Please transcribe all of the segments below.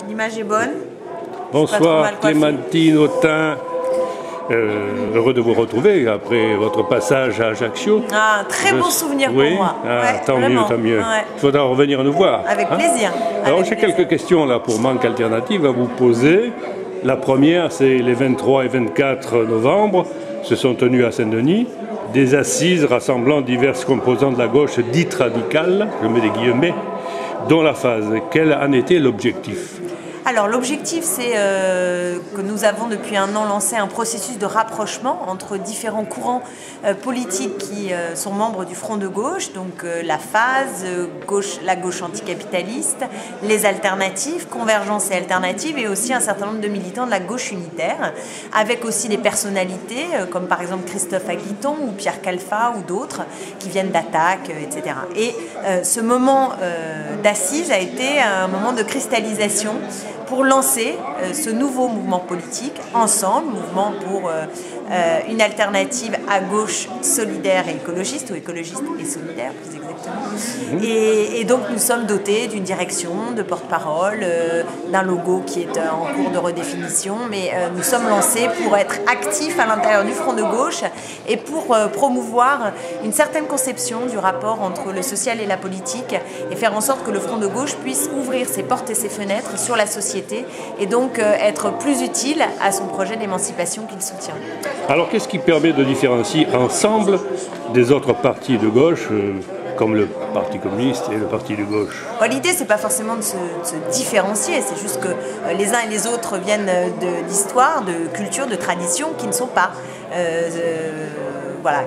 L'image est bonne. Bonsoir Clémentine Autain, heureux de vous retrouver après votre passage à Ajaccio. Ah, très bon souvenir pour moi. Tant mieux, tant mieux. Il faudra revenir nous voir. Avec plaisir. Alors j'ai quelques questions là pour Manque Alternative à vous poser. La première, c'est les 23 et 24 novembre, se sont tenues à Saint-Denis des assises rassemblant diverses composantes de la gauche dite radicale, je mets des guillemets, dont la phase. Quel en était l'objectif ? Alors l'objectif, c'est que nous avons depuis un an lancé un processus de rapprochement entre différents courants politiques qui sont membres du Front de gauche, donc la phase, la gauche anticapitaliste, les alternatives, Convergence et Alternatives, et aussi un certain nombre de militants de la gauche unitaire, avec aussi des personnalités comme par exemple Christophe Aguiton ou Pierre Calfa ou d'autres qui viennent d'Attaque, etc. Et ce moment d'assises a été un moment de cristallisation pour lancer ce nouveau mouvement politique, ensemble, mouvement pour une alternative à gauche solidaire et écologiste, ou écologiste et solidaire plus exactement. Et donc nous sommes dotés d'une direction, de porte-parole, d'un logo qui est en cours de redéfinition, mais nous sommes lancés pour être actifs à l'intérieur du Front de gauche et pour promouvoir une certaine conception du rapport entre le social et la politique et faire en sorte que le Front de gauche puisse ouvrir ses portes et ses fenêtres sur la société et donc être plus utile à son projet d'émancipation qu'il soutient. Alors qu'est-ce qui permet de différencier ensemble des autres partis de gauche comme le Parti communiste et le Parti de gauche? L'idée, c'est pas forcément de se différencier, c'est juste que les uns et les autres viennent d'histoires, de cultures, de traditions qui ne sont pas...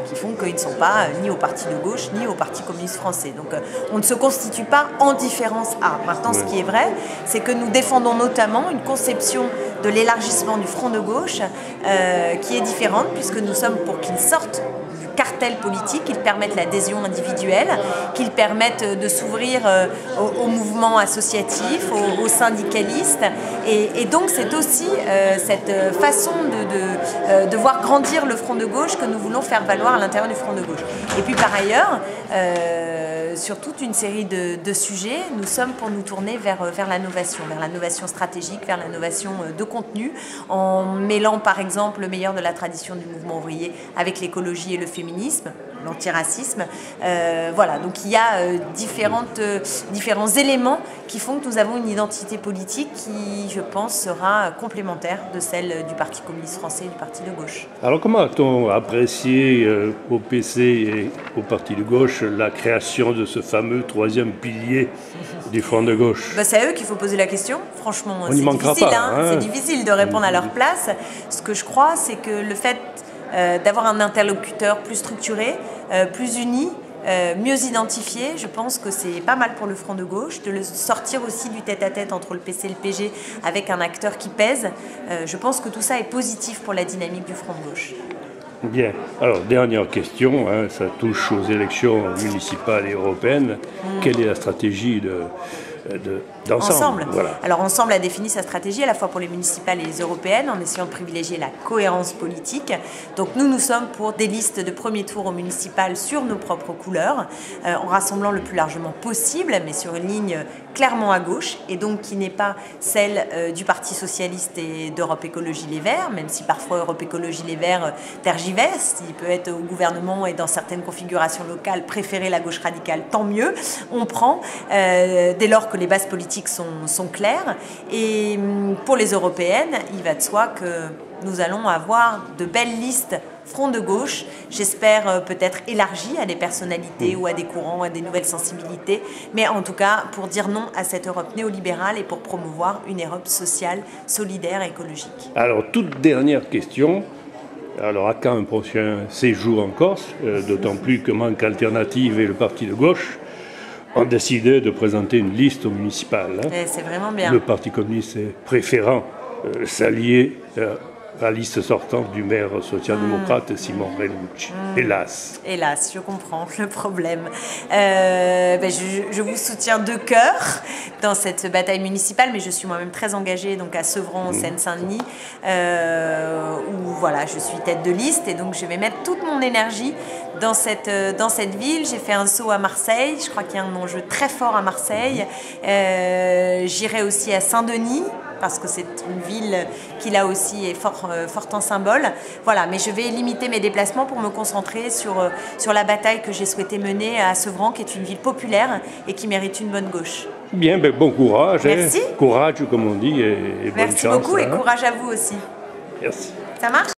qui font qu'ils ne sont pas ni au Parti de gauche, ni au Parti communiste français. Donc on ne se constitue pas en différence A. Maintenant, ce qui est vrai, c'est que nous défendons notamment une conception de l'élargissement du Front de gauche qui est différente, puisque nous sommes pour qu'il sorte du cartel politique, qu'ils permettent l'adhésion individuelle, qu'ils permettent de s'ouvrir au mouvement associatif, aux syndicalistes. Et donc c'est aussi cette façon de voir grandir le Front de gauche que nous voulons faire valoir à l'intérieur du Front de gauche. Et puis par ailleurs, sur toute une série de sujets, nous sommes pour nous tourner vers la novation stratégique, vers la novation de contenu, en mêlant par exemple le meilleur de la tradition du mouvement ouvrier avec l'écologie et le féminisme, l'antiracisme. Donc il y a différents éléments qui font que nous avons une identité politique qui, je pense, sera complémentaire de celle du Parti communiste français et du Parti de gauche. Alors comment a-t-on apprécié au PC et au Parti de gauche la création de ce fameux troisième pilier du Front de gauche? C'est à eux qu'il faut poser la question. Franchement, c'est difficile, c'est difficile de répondre à leur place. Ce que je crois, c'est que le fait d'avoir un interlocuteur plus structuré, plus uni, mieux identifié, je pense que c'est pas mal pour le Front de gauche, de le sortir aussi du tête-à-tête entre le PC et le PG avec un acteur qui pèse. Je pense que tout ça est positif pour la dynamique du Front de gauche. Bien. Alors, dernière question, ça touche aux élections municipales et européennes. Quelle est la stratégie d'ensemble? Alors Ensemble a défini sa stratégie à la fois pour les municipales et les européennes en essayant de privilégier la cohérence politique. Donc nous sommes pour des listes de premier tour aux municipales sur nos propres couleurs, en rassemblant le plus largement possible, mais sur une ligne clairement à gauche, et donc qui n'est pas celle du Parti socialiste et d'Europe Écologie Les Verts, même si parfois Europe Écologie Les Verts tergiverse, il peut être au gouvernement et dans certaines configurations locales préférer la gauche radicale, tant mieux, on prend, dès lors que les bases politiques sont claires. Et pour les européennes, il va de soi que nous allons avoir de belles listes Front de gauche, j'espère peut-être élargies à des personnalités ou à des courants, à des nouvelles sensibilités, mais en tout cas pour dire non à cette Europe néolibérale et pour promouvoir une Europe sociale, solidaire et écologique. Alors, toute dernière question. Alors, à quand un prochain séjour en Corse, d'autant plus que Manque Alternative et le Parti de gauche ont décidé de présenter une liste aux municipales. C'est vraiment bien. Le Parti communiste préférant s'allier la liste sortante du maire social-démocrate Simon Renucci. Hélas. Hélas, je comprends le problème. Je vous soutiens de cœur dans cette bataille municipale, mais je suis moi-même très engagée donc à Sevran, en Seine-Saint-Denis, où voilà, je suis tête de liste et donc je vais mettre toute mon énergie dans cette ville. J'ai fait un saut à Marseille, je crois qu'il y a un enjeu très fort à Marseille. J'irai aussi à Saint-Denis, parce que c'est une ville qui là aussi est fort en symbole. Voilà, mais je vais limiter mes déplacements pour me concentrer sur la bataille que j'ai souhaité mener à Sevran, qui est une ville populaire et qui mérite une bonne gauche. Bien, bon courage. Merci. Courage, comme on dit, et bonne chance. Merci beaucoup et courage à vous aussi. Merci. Ça marche ?